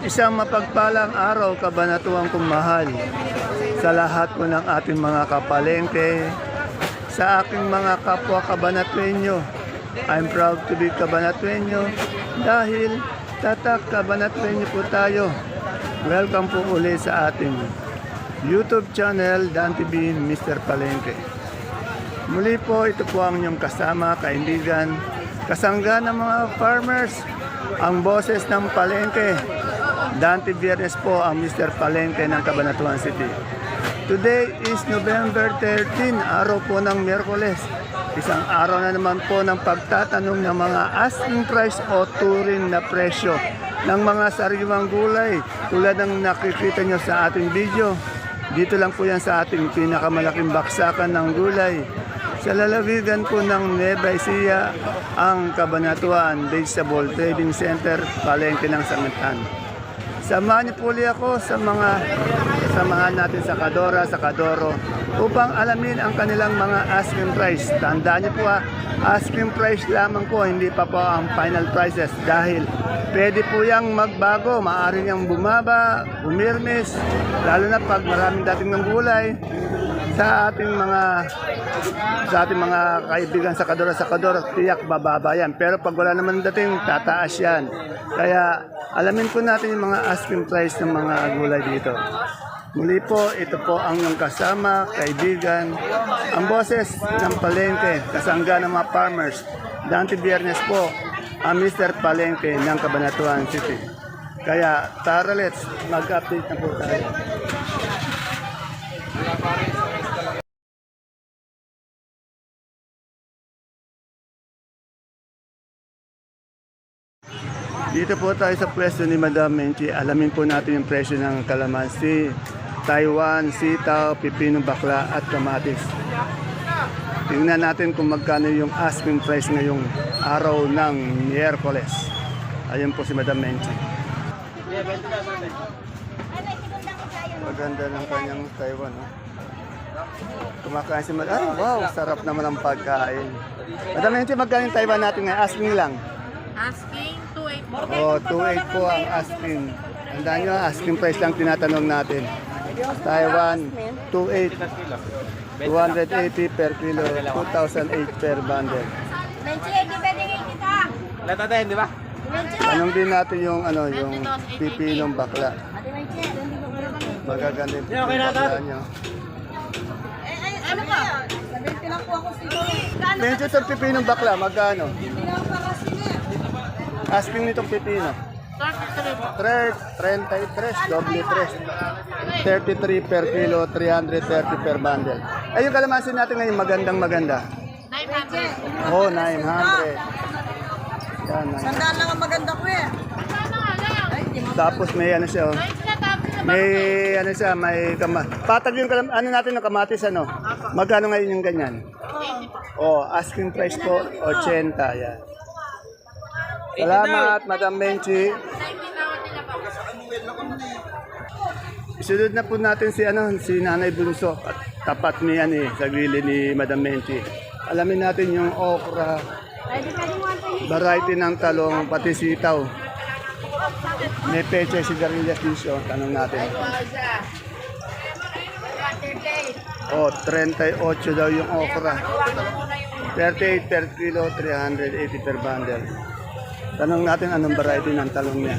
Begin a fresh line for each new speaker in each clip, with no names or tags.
Isang mapagpalang araw, kabanatuang kumahal, sa lahat po ng ating mga kapalengke, sa aking mga kapwa kabanatuenyo. I'm proud to be kabanatuenyo dahil tatak kabanatuenyo po tayo. Welcome po uli sa ating YouTube channel, Dan TV Mr. Palengke. Muli po, ito po ang inyong kasama, kaibigan, kasangga ng mga farmers, ang boses ng palengke. Dante Biernes po ang Mr. Palengke ng Cabanatuan City. Today is November 13, araw po ng Miyerkules. Isang araw na naman po ng pagtatanong ng mga asking price o turing na presyo ng mga sariwang gulay tulad ng nakikita nyo sa ating video. Dito lang po yan sa ating pinakamalaking baksakan ng gulay. Sa lalawigan po ng Nueva Ecija, ang Cabanatuan Vegetable Trading Center, Palengke ng Sangitan. Samahan niyo po ulit ako sa mga samahan natin sa Kadora, sa Kadoro upang alamin ang kanilang mga asking price. Tandaan niyo po asking price lamang po, hindi pa po ang final prices dahil pwede po yang magbago, maaari niyang bumaba, umirmis, lalo na pag maraming dating ng gulay sa ating mga kaibigan sa Kadora, tiyak bababa yan. Pero pag wala naman dating, tataas yan. Kaya alamin po natin yung mga asking price ng mga gulay dito. Muli po, ito po ang yung kasama, kaibigan, ang boses ng palengke, kasangga ng mga farmers. Dante Biernes po, ang Mr. Palengke ng Cabanatuan City. Kaya tara, let's mag-update na po tayo. Dito po tayo sa pwesto ni Madam Menchi. Alamin po natin yung presyo ng kalamansi, Taiwan, sitaw, pipino bakla at kamatis. Tingnan natin kung magkano yung asking price ngayong araw ng Miyerkules. Ayun po si Madam Menchi. Maganda ng kanyang Taiwan. Kumakain si Madam. Ay, wow, sarap naman ang pagkain. Madam Menchi, magkano yung Taiwan natin ngayon? Asking lang.
Asking 2.8 po.
Oh, 2.8 po ang asking. Tandaan nyo, asking price lang tinatanong natin. Taiwan, 2.8. 280 per kilo, 2,008 per bundle.
Menchi, hindi pwede ngayon kita.
Lahat natin, di ba?
Tanong din natin yung yung pipinong bakla. Magaganda yung pipinong bakla nyo.
Ano ka? 70 lang po ako siguro.
Medyo itong pipinong bakla, magkano? Asking nitong pipino. 33, doble 3. 33 per kilo, 330 per bundle. Ay, yung kalamansi natin ngayon, maganda.
900.
Oh, 900. Yan, 900.
Sandaan lang ang maganda ko eh.
Tapos may ano siya, oh. May patag yung natin ng kamatis, ano? Magkano ngayon yung ganyan? Oh, asking price po, 80, yan. Salamat, Madam Menchi. Isunod na po natin si Nanay Bunso at tapat niya sa gilid ni Madam Menchi. Alamin natin yung okra, variety ng talong, pati sitaw. May peche sigarilyas dito, tanong natin. Oh, 38 daw yung okra. 38 per kilo, 380 per bundle. Tanong natin anong variety ng talong niya.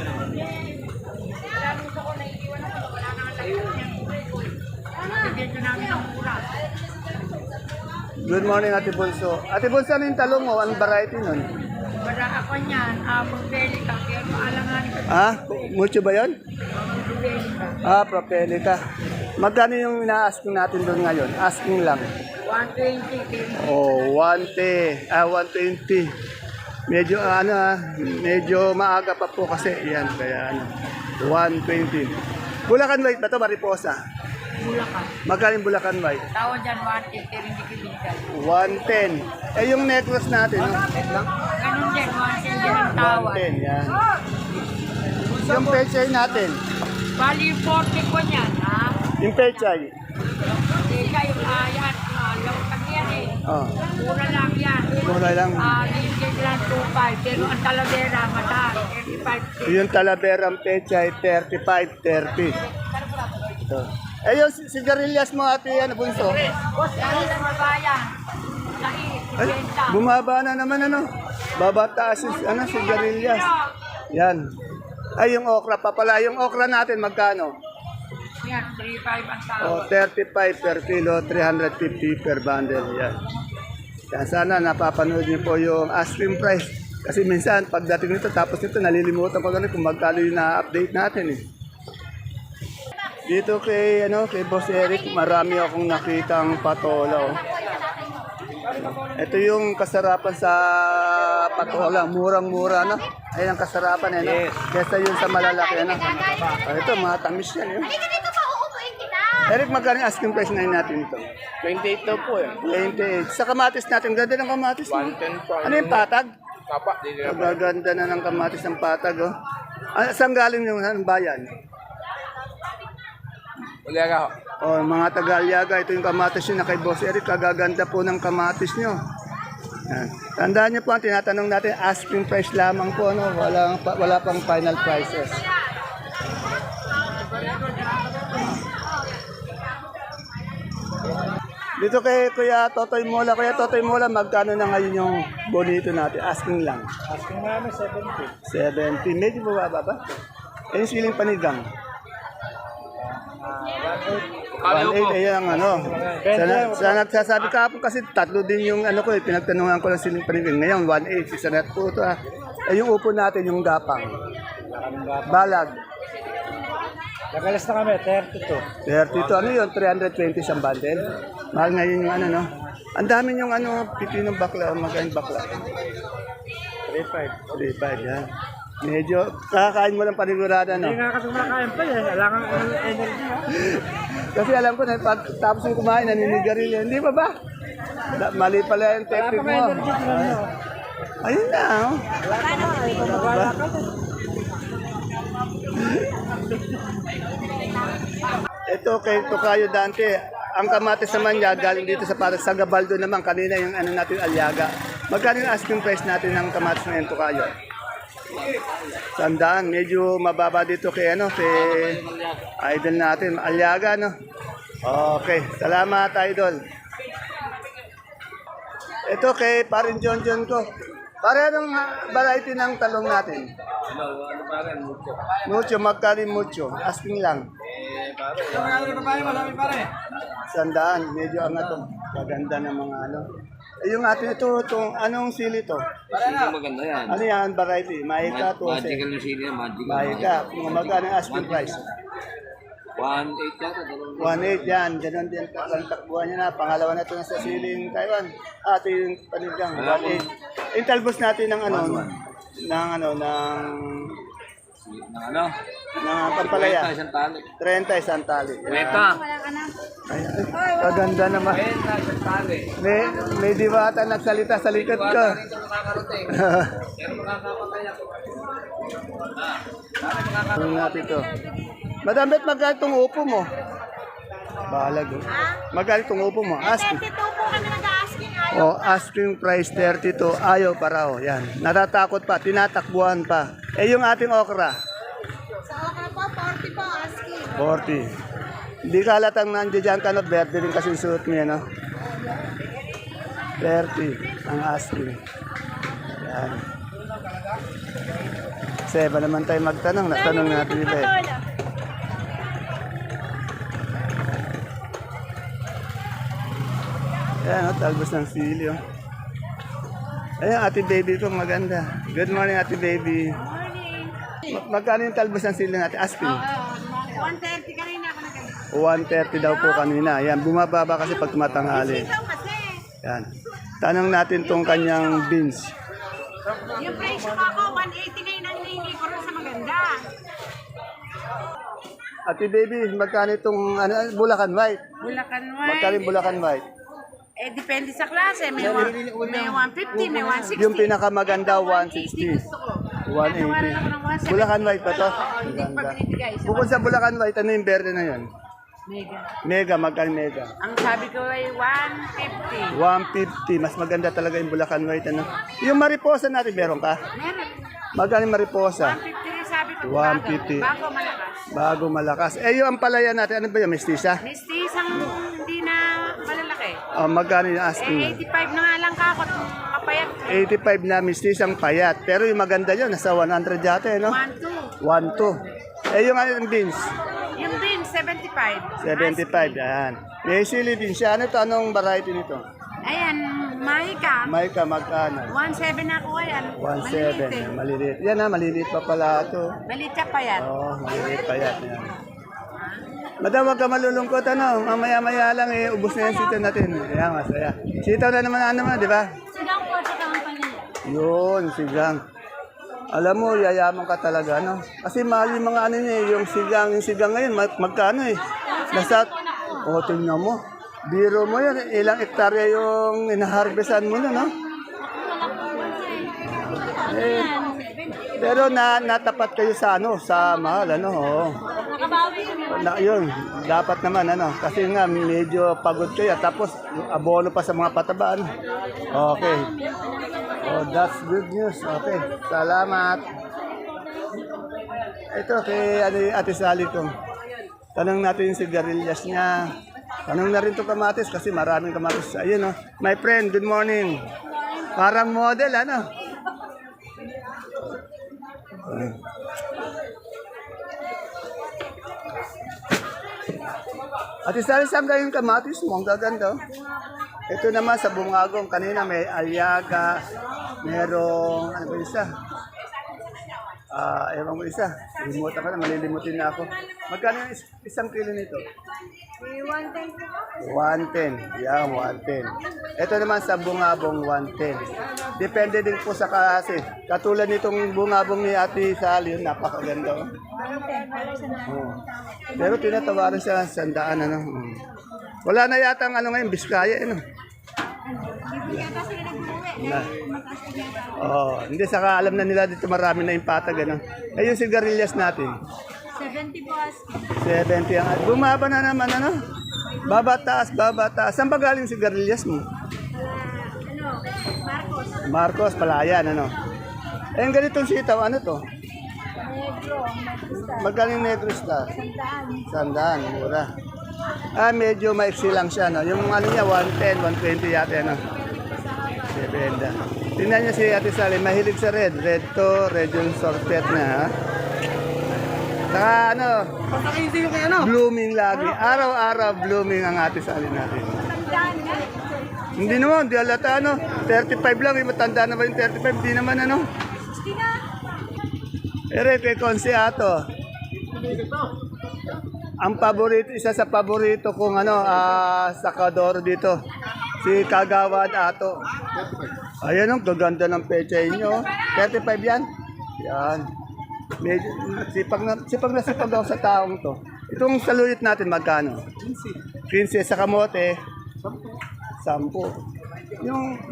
Good morning, Ate Bunso. Ate Bunso, ano yung talong mo? Anong variety nun?
Para ako niyan, Propelica. Pero maalanganin ko.
Mucho ba yun?
Propelica.
Propelica. Magkano yung ina-asking natin doon ngayon? Asking lang.
120.
Oh, 120. Medyo medyo maaga pa po kasi yan kaya 120. Bulacan White ba to, Mariposa?
Bulacan.
Magkano yung Bulacan White?
Tawad dyan, 180. Pero hindi kibigay.
110. Eh yung necklace natin, no?
Ganun din, 110 din ang tawad.
110, yan. Yung pechay natin.
Bali, 40 ko niyan, ha?
Yung pechay.
Ika yung yan, yung kanya eh.
Oh,
Mura lang yan.
mura lang.
Lingkid lang 2.5, pero ang talavera, mataas. 35.
Yung Talaberang Pechay, 35-30. Ito. Eh yung sigarilyas mo ate, ano bunso?
Boss, ano na mabayan?
Ay, bumaba na naman ano. Babataas yung ano, sigarilyas. Yan. Ay, yung okra pa pala. Yung okra natin, magkano?
Yan, 35 ang tao.
O, 35 per kilo, 350 per bundle. Yan. Yan, sana napapanood niyo po yung asking price. Kasi minsan, pagdating nito, tapos nito, nalilimutan ko ganun kung magkano yung na-update natin eh. Dito kay, kay Boss Eric, marami akong nakitang patola. Oh. Ito yung kasarapan sa patola, murang-mura, no? Ayan ang kasarapan, no? Kesa yun sa malalaki, no? Ito, matamis yan, yun.
Halika dito pa, uupuin kita.
Eric, magkano yung asking price ngayon natin ito?
28 daw po eh.
28. Sa kamatis natin, ganda ng kamatis. No?
110 po.
Ano yung patag?
Papa, di nila
Ang gaganda na ng kamatis ng patag, oh. Ah, saan galing yung bayan?
Uli ako.
Oh, mga taga-Aliaga, ito yung kamatis nyo na kay Boss Eric. Kagaganda po ng kamatis nyo. Yan. Tandaan nyo po, ang tinatanong natin, asking price lamang po, no? Wala pang final prices. Dito kay Kuya Totoy Mola. Kuya Totoy Mola, magkano na ngayon yung bonito natin? Asking lang.
Asking namin 70.
70. Medyo bumaba ba? Eh, yung siling panigang. 1.8, ayan ang ano. Sa nagsasabi ka po kasi tatlo din yung ano ko, pinagtanungan ko lang siling panigang. Ngayon, 1.8, isa na po ito. Eh, yung upo natin, yung gapang. Balag.
Nagalas na kami, 32.
32, ano yun? 320 isang bundle. Mahal ngayon yung ano, no? Ang dami yung ano, pipinong bakla, magaling bakla.
35.
3.5, yan. Medyo, kakakain mo lang panigurada, no?
Hindi nga kasi kumakain pa eh. Alangan energy ha.
Kasi alam ko na, tapos yung kumain, naninigarilyo. Hindi ba ba? Mali pala yung technique mo. Ayun na, oh. Diba? Ito kay Tokayo Dante. Ang kamatis naman niya galing dito sa Gabaldo naman. Kanina yung ano natin, Aliaga. Magkano yung asking price natin ng kamatis ngayon, Tokayo? 100. Medyo mababa dito kay kay idol natin, Aliaga, no? Okay, salamat idol. Ito kay parin John ko. Pare, anong variety ng talong natin?
Ano pa rin, mucho.
Mucho, magkano yung mucho? Asking lang.
Pare. Ano pa rin, malami pare.
100, medyo angat to. Maganda ng mga ano. Eh, yung atin itong anong sili to?
Sino maganda yan?
Ano yan, variety? Mahika, 12.
Magical yung sino yan, magical.
Mahika, kung magkano yung asking price?
1.8 yata, dalawang.
1.8 yan, ganun din ang takbuhan niya na. Pangalawa na ito sa siling Taiwan. Ito yung panigang, 1.8. Yung talbos natin ng pampalaya.
30 isang tali.
30 isang tali.
Meta.
Ayan. Kaganda naman.
30 isang tali.
May diwata nagsalita sa likod ko.
Dito makakarating. Pero makakapatay ako.
Ano natin ito? Madam Bet, magkano itong upo mo? Balag. Oh. Magkano itong upo mo? Asking.
32 po kami nag-asking.
Oh, asking price 32. Ayaw pa raw. Yan. Natatakot pa. Tinatakbuhan pa. Eh, yung ating okra?
Sa okra po, 40 po asking.
40. Hindi ka halatang nandiyan dyan ka, no? Verde rin kasi yung suot niya, no? 30 ang asking. Yan. Seba naman tayo magtanong. Natanong natin iba eh. Ayan, talbos ng sili. Oh. Ayan, ate baby ko, maganda. Good morning, ate baby. Magkano yung talbos ng sili natin? Asking.
130 kanina ako nag-asking.
130 daw po kanina. Ayan, bumababa kasi pag tumatanghali.
Ito kasi,
Ayan. Tanong natin tong kanyang beans.
yung presyo ko ako, 180 ngayon ang hinihingi ko rin sa maganda.
Ate baby, magkano itong Bulacan White?
Bulacan
Magkano yung Bulacan White?
Eh, depende sa klase. May 150, may 160.
Yung pinakamaganda, 160.
Gusto ko.
180. Bulacan White pa to?
Hindi ko pa binibigay.
Bukod sa Bulacan White, ano yung verde na yun?
Mega.
Mega, magkano mega?
Ang sabi ko ay 150.
150. Mas maganda talaga yung Bulacan White. Ano? Yung mariposa natin, meron ka?
Meron.
Magkano yung mariposa?
150 rin sabi ko.
150.
Bago malakas.
Bago malakas. Eh, yung ampalaya natin, ano ba yung mestiza?
Mistisang hindi na malalaki.
Magkano yung asking?
85 na nga lang kakot. Kapayat.
85 na mistisang payat. Pero yung maganda yun, nasa 100 yata, no?
1, 2.
1-2. Eh, yung ano yung beans?
Yung din, 75.
75, yan. May sili din siya. Ano to? Anong variety nito?
Ayan, Mahika.
Maika, magkano?
1.7 ako yan.
1.7. Maliliit. Yan na, maliliit pa pala ito.
Maliit ka pa yan.
Oo, maliliit pa yan. Yan. Madam, wag ka malulungkot. Ano? Mamaya-maya lang eh, ubos na yung sitaw natin. Ayan, masaya. Sitaw na naman, di ba?
Sigang po sa kampanya.
Yun, sigang. Alam mo, yayaman ka talaga, no? Kasi mahal yung mga ano niya, yung sigang ngayon, magkano eh? Nasa, tingnan mo. Biro mo yun, ilang hektarya yung inaharvestan mo na, no? Eh, pero natapat kayo sa ano, sa mahal, ano, oo. Yun, dapat naman, ano, kasi nga medyo pagod kayo, tapos abono pa sa mga patabaan. Okay. Oh, that's good news. Okay, salamat. Ito kay Ate Sally ko. Tanong natin yung sigarilyas niya. Tanong na rin to kamatis kasi maraming kamatis. Ayun, oh. My friend, good morning. Parang model, ano? Ate Sally, saan kayong kamatis mo? Ang gaganda, oh. Ito naman sa bungagong. Kanina may alyaga. Merong, ano ba isa? Ewan ko isa. Limutan ko na, malilimutin na ako. Magkano yung isang kilo nito? 110. Yan, 110. Ito naman sa bungabong 110. Depende din po sa kasi. Katulad nitong bungabong ni Ate Sally, yun, napakaganda. Oh. Pero tinatawaran siya sa sandaan, ano. Wala na yata ang ano ngayon, Biskaya, ano. Hindi saka alam na nila dito marami na impatag, ano. Eh yung sigarilyas natin.
70 boss.
70 ang bumaba na naman, ano? Baba taas, baba taas. Saan ba galing sigarilyas mo? Marcos, Palayan, ano? Eh, yung ganitong sitaw, ano to? Magaling negro star? Sandaan, mura. Medyo maiksi lang siya, no? Yung ano niya, 110, 120 yata, ano? Benda. Tingnan niyo si Ate Sally, mahilig sa red. Red to, red yung sorpet na, ha? Saka ano, blooming lagi. Araw-araw blooming ang Ate Sally natin. Hindi naman, di alata, ano? 35 lang, matanda na ba yung 35? Di naman, ano? Ere, kay Consiato. Ang paborito, isa sa paborito kong ano, sakador dito. Si Kagawad Ato. Ayan ang gaganda ng pecha inyo. 35 yan? Yan. Medyo, sipag na sipag daw sa taong to. Itong saluyot natin magkano? 15 sa kamote. 10.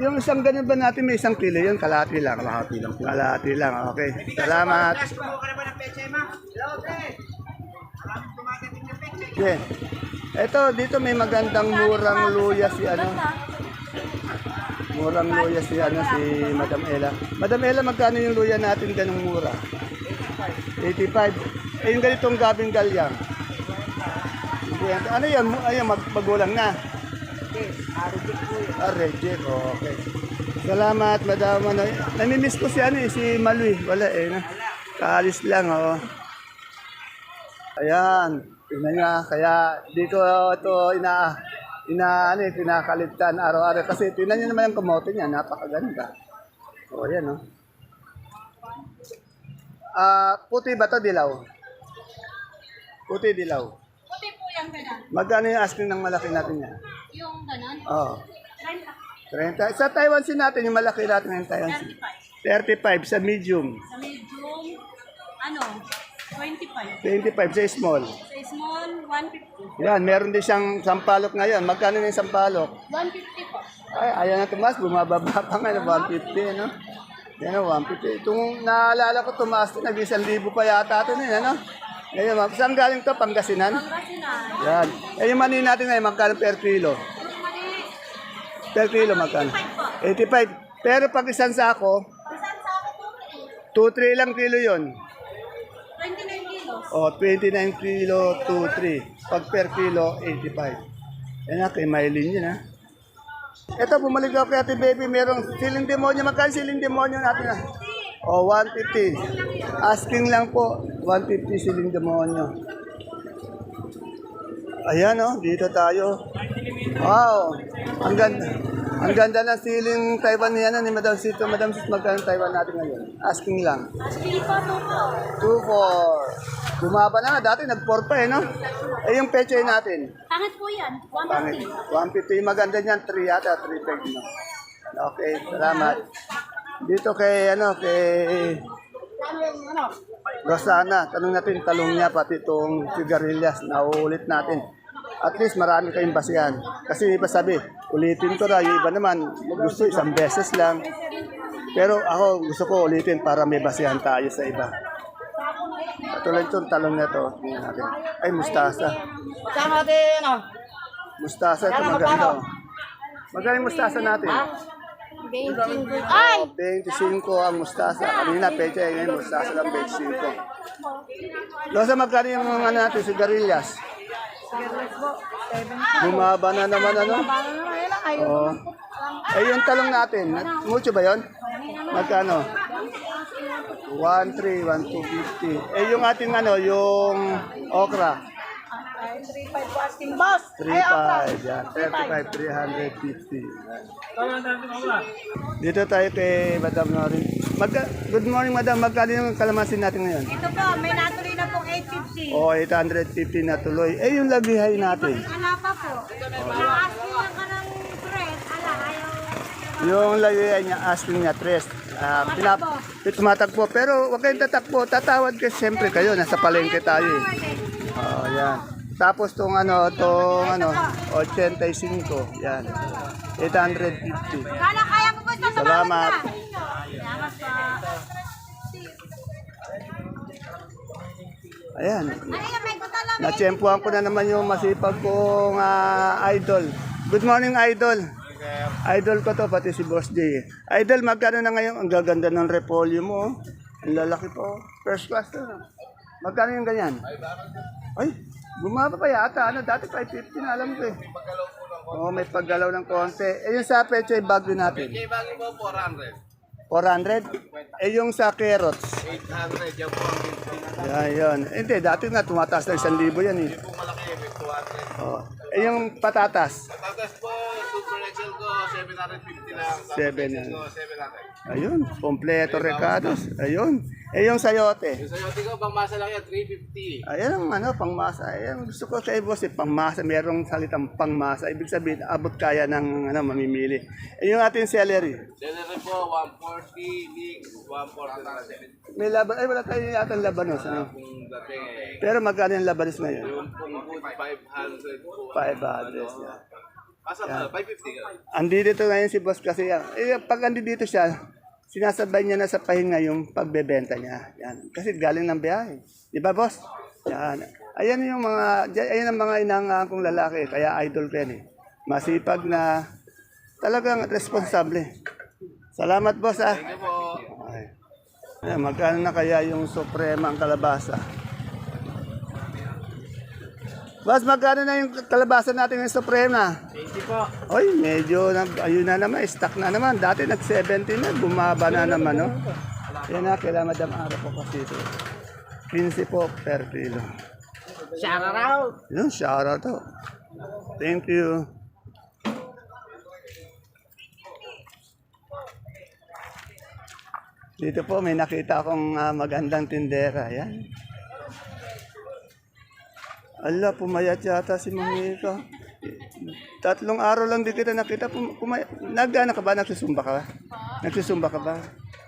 Yung isang ganyan ba natin may isang kilo yun? Kalahati lang. Kalahati lang. Okay. Salamat. Yeah. Ito, dito may magandang murang luya si ano. Murang luya si ano, si Madam Ella. Madam Ella, magkano yung luya natin ganung mura? 85. Eh, yung ganitong gabing galyang. Ano yan? Ayan, magulang na. Reject. Okay. Salamat, Madam. Ano, namimiss ko si ano eh, si Malui. Wala eh. No? Kaalis lang, oh. Ayan. Tingnan niya, kaya dito ito kinakaligtan araw-araw. Kasi tingnan niyo naman yung kamote niya, napakaganda. O, yan, no? Puti ba to dilaw? Puti dilaw.
Puti po yung ganon.
Magkano yung asking ng malaki natin yan?
Yung ganon?
Oo. 30. Sa Taiwan sin natin, yung malaki natin ng Taiwan sin. 35 sa medium.
Sa medium, ano, 25.
25 sa small.
Sa small, 150.
Yan, meron din siyang sampalok ngayon. Magkano na yung sampalok?
150 po.
Ay, ayan na tumaas. Bumababa pa nga, 150, no? Yan, 150. Itong naalala ko, tumaas ito. Nag-1,000 pa yata ito na, ano? Ngayon, saan galing to? Pangasinan?
Pangasinan.
Yan. Eh, yung mani natin ngayon, magkano per kilo?
Yung mali,
Per kilo, magkano? 85. Pero pag isang sako,
isang sa ako po.
2-3 lang kilo yon.
29 kilos.
O, 29 kilo, 2-3. Pag per kilo, 85. Yan na, kay Maylin yun ha. Ito, bumalik ako kay Ate Baby. Merong siling demonyo. Magkano siling demonyo natin ha? O, 150. Asking lang po, 150 siling demonyo. Ayan o, dito tayo. Wow, ang ganda. Ang ganda ng siling Taiwan niya ni Madam Sito. Madam Sito, magkano Taiwan natin ngayon? Asking lang.
Pili po,
2-4. Bumaba na nga. Dati nag-4 pa eh, no? Eh, yung peche natin.
Pangit po yan.
Pangit. 150. Yung maganda niyan, 3 yata. 3 peg, no? Okay, salamat. Dito kay, kay Rosana. Tanong natin, talong niya, pati itong sigarilyas. Nauulit natin. At least marami kayong basihan. Kasi iba sabi, ulitin ko na. Yung iba naman, gusto isang beses lang. Pero ako, gusto ko ulitin para may basihan tayo sa iba. Katulad itong talong na ito. Tingnan natin. Ay, mustasa.
Sama natin,
Mustasa, ito maganda. Maganda yung mustasa natin.
Ay!
25 ang mustasa. Kanina, pecha, ngayon mustasa lang 25. Losa, magkano yung mga natin, sigarilyas? Bumaba na naman, ano? Oo. Eh, yung talong natin, mucho ba yun? Magkano? 1.3, 1.250. Eh, yung ating yung okra?
3.5 po asking boss.
3.5, yan. 35, 350. Dito tayo kay Madam Nori. Good morning, Madam. Magkano yung kalamansin natin ngayon?
Ito po, may natuloy na pong 850.
O, 850 na tuloy. Eh, yung labihay natin.
Wala pa po. Na-asking lang ka ng friend. Ayaw.
Yung labihay niya, asking niya, tres. Tumatagpo. Pero huwag kayong tatakbo. Tatawad kayo, siyempre kayo. Nasa palengke tayo eh. O, yan. Tapos tong 85. Yan. 850.
Kala kaya ko po ito.
Salamat.
Salamat po.
Ayan.
Ay, may kutalang.
Natsyempuhan ko na naman yung masipag kong idol. Good morning, idol. Idol ko to, pati si Boss J. Idol, magkano na ngayon? Ang gaganda ng repolyo mo. Ang lalaki po. First class to. Magkano yung ganyan? Ay, bumaba pa yata. Dati 550 na alam ko eh. Oo, may paggalaw ng konti. Eh, yung sa pecho, bagyo natin.
Kay bagay mo, 400.
400? Eh, yung sa carrots.
800, yan po ang 50.
Yan, yun. Hindi, dati nga tumataas na 1,000 yan eh.
Kung malaki, 200.
Oh. Eh, yung patatas.
Patatas po, Super Excel ko, 750 lang. Tapos
7
Excel ko, 700.
Ayun, kompleto recados. Ayun. Eh, yung sayote.
Yung sayote ko, pang masa lang yan, 350.
Ayan ang pangmasa. Ayan, gusto ko kay boss pangmasa. Merong salitang pangmasa. Ibig sabihin, abot kaya ng mamimili. Eh, yung ating celery.
Celery po, 140, mix, 140 na 70.
May laban. Ay, wala tayo yata labanos. Ano?
Kung dating eh,
Pero magkano yung labanos ngayon?
yung pong good, 500 po.
500. Yan.
Asa ba? 550 ka.
Andito ngayon si boss kasi. Pag andito siya, sinasabay niya na sa pahinga yung pagbebenta niya. Yan. Kasi galing ng biyahe. Di ba, boss? Yan. Ayan ang mga inangaan kong lalaki. Kaya idol ko yan eh. Masipag na talagang responsable. Salamat, boss ah.
Thank you po.
Okay. Ayan, magkano na kaya yung suprema ang kalabasa? Boss, magkano na yung kalabasa natin yung suprema?
80 po.
Oy, medyo ayun na naman, stuck na naman. Dati nag-70 na, bumaba na naman, no? Yan na, kailangan Madam Ara po kasi ito. 15 po per kilo.
Shout out.
Yun, shout out to. Thank you. Dito po, may nakita akong magandang tindera. Yan. Ala, pumayat yata si Mamika. 3 araw lang di kita nakita. Nagana ka ba? Nagsusumba ka ba? Nagsusumba ka ba?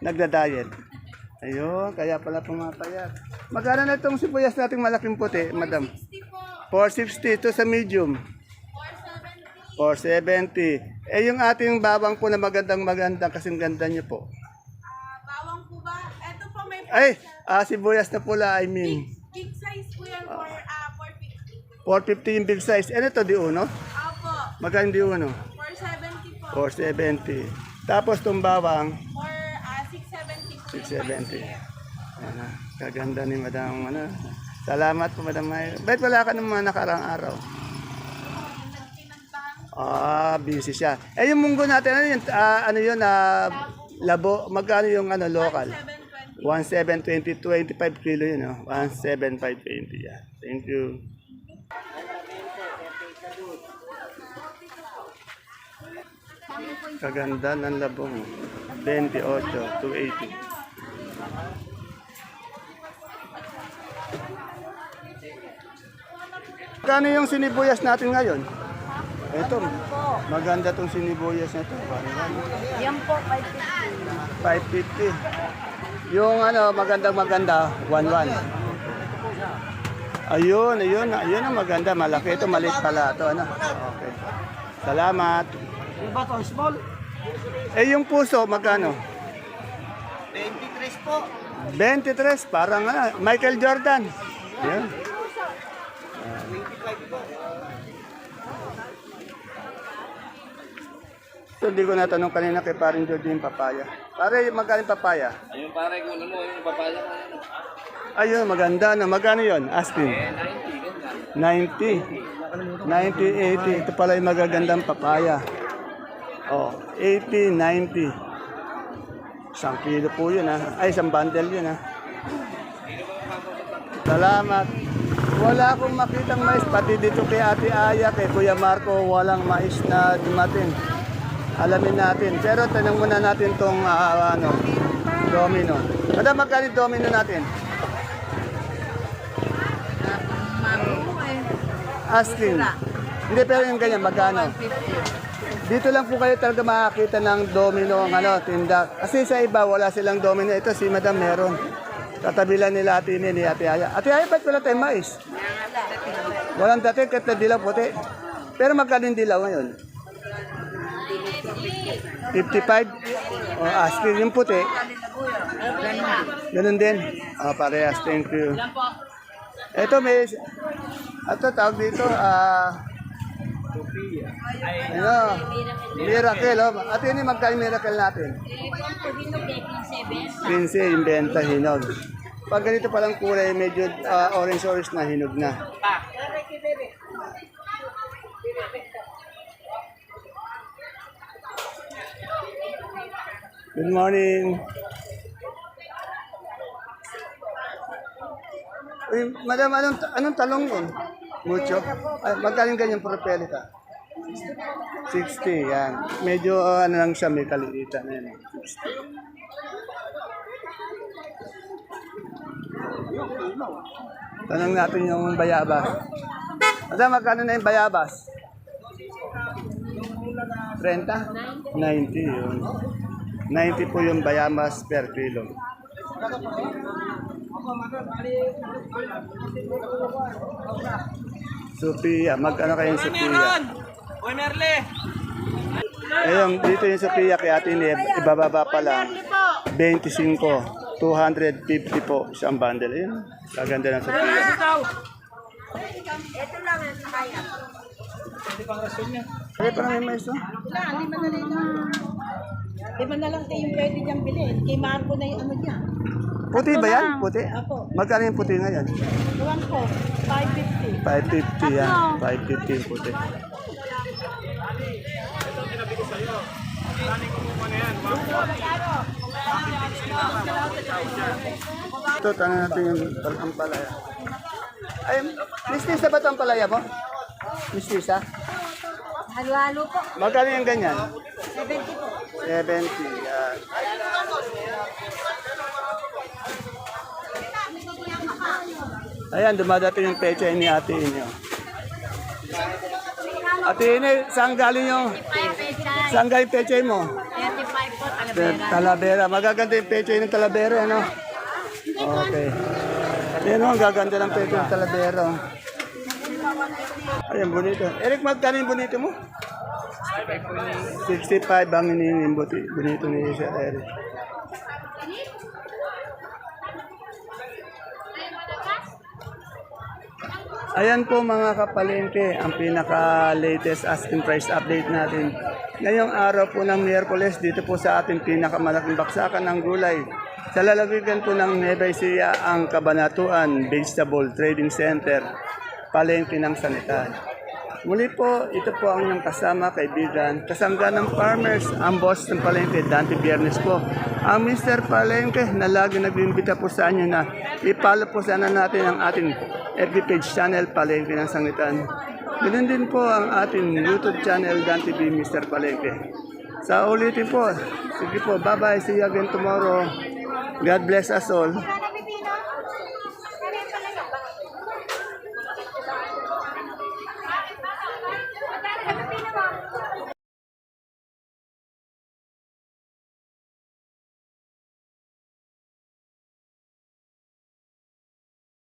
Nagda-diet. Ayun, kaya pala pumapayat. Magkano na itong sibuyas nating malaking puti, madam? 460 to sa medium. 470. Eh, yung ating bawang po na magandang kasing ganda niyo po.
Bawang po ba? Ito po may
Ay, sibuyas na pula, I mean.
big size po yan for 450.
450 yung big size. Ano ito, di uno?
Opo,
Magkano di uno?
470 po.
470. Tapos itong bawang,
For 670 po.
670. Ayan na. Kaganda ni Madam. Ano. Salamat po, Madam Mayra. Ba't wala ka naman nakarang araw? Busy siya. Eh, yung munggo natin, ano yun, labo, magkano yung local? 1,720, 25 kilo yun, 1,720, yeah. Thank you. Kaganda ng labong, 28, 280. Kano yung sinibuyas natin ngayon? Ito, maganda tong sinibuyas na ito.
Yan po, 550.
550. Yung maganda, 11. Ayun ang maganda, malaki ito, maliit pala ito, Okay. Salamat.
Yung ba ito? Small?
Eh, yung puso, magkano?
23 po.
23, parang Michael Jordan. Yan. So, hindi ko natanong kanina kay paring George yung papaya. Pare, magkano yung papaya?
Ayun pare, kung mo, yung papaya ko.
Ayun, maganda na. Magkano yun? Asking. 90. 90, 80. Ito pala yung magagandang papaya. 80, 90. Isang kilo po yun Ay, isang bundle yun Salamat. Wala akong makitang mais. Pati dito kay Ate Aya, kay Kuya Marco, walang mais na dumating. Alamin natin. Pero tanong muna natin tong domino. Madam, magkano domino natin? Asking. Hindi, pero yung ganyan, magkano? Dito lang po kayo talaga makakita ng domino, tinda. Kasi sa iba, wala silang domino. Ito, si Madam meron. Katabilan nila Ate ni Ate Aya. Ate Aya, ba't wala tayong mais? Walang dating, kahit na dilaw puti. Pero magkano yung dilaw ngayon? 55? Asking yung puti. Ganun din. Parehas, thank you. Ito may, tawag dito, miracle, At yun yung magkano miracle natin? 15 yung benta hinog. Pag ganito palang kulay, medyo orange na hinog na. Good morning. Uy, madam, anong talong yun? Mucho? Ay, magkaling ganyan propelica? 60, yan. Medyo lang siya, may kalilitan na yan. 60. Tanong natin yung bayabas. Madam, magkano na yung bayabas? 30? 90 yun. 90 po yung bayabas per kilo. Sophia, magkano kayong Sophia?
Uy, Merle!
Ayun, dito yung Sophia kay Ate Neb, ibababa pa lang. 25, 250 po isang bundle. Ayun, kaganda ng Sophia.
Ito lang ang kaya.
Ay, parang may mais,
Lima na lang kayo pwede diyang bilhin. Kay Marco na yung niya.
Puti ba yan? Puti?
Apo.
Magkano yung puti ngayon?
Iwan ko, 550.
550 yan. 550 yung puti. Ito, tanong natin yung ampalaya. Ay, mistisa ba ito ampalaya mo? Mistisa?
Halo-halo po.
Magkano yung ganyan?
70 po.
70, yan. Ayan, dumadating yung pecha ni Ate Inyo. Ate Inyo, saan galing yung pecha mo?
35 po, Talavera.
Talavera. Magaganda yung pecha ng Talavera, ano? Okay. Ayan o, ang gaganda ng pecha ng Talavera. Ayan, bonito. Eric, magkano yung bonito mo? 65 ang hinihingi bonito ni Sir Eric. Ayan po mga kapalengke, ang pinaka-latest asking price update natin. Ngayong araw po ng Miyerkules, dito po sa ating pinakamalaking baksakan ng gulay. Sa lalawigan po ng Nueva Ecija, ang Cabanatuan Vegetable Trading Center, palengke ng Sangitan. Muli po, ito po ang inyong kasama, kaibigan, kasangga ng farmers, ang boss ng palengke, Dante Biernes po. Ang Mr. Palengke na lagi nag-imbita po sa inyo na ipalo po sana natin ang ating FB page channel, Palengke ng Sangitan. Ganun din po ang ating YouTube channel, Dante B. Mr. Palengke. Sa ulitin po, sige po, bye-bye, see you again tomorrow. God bless us all.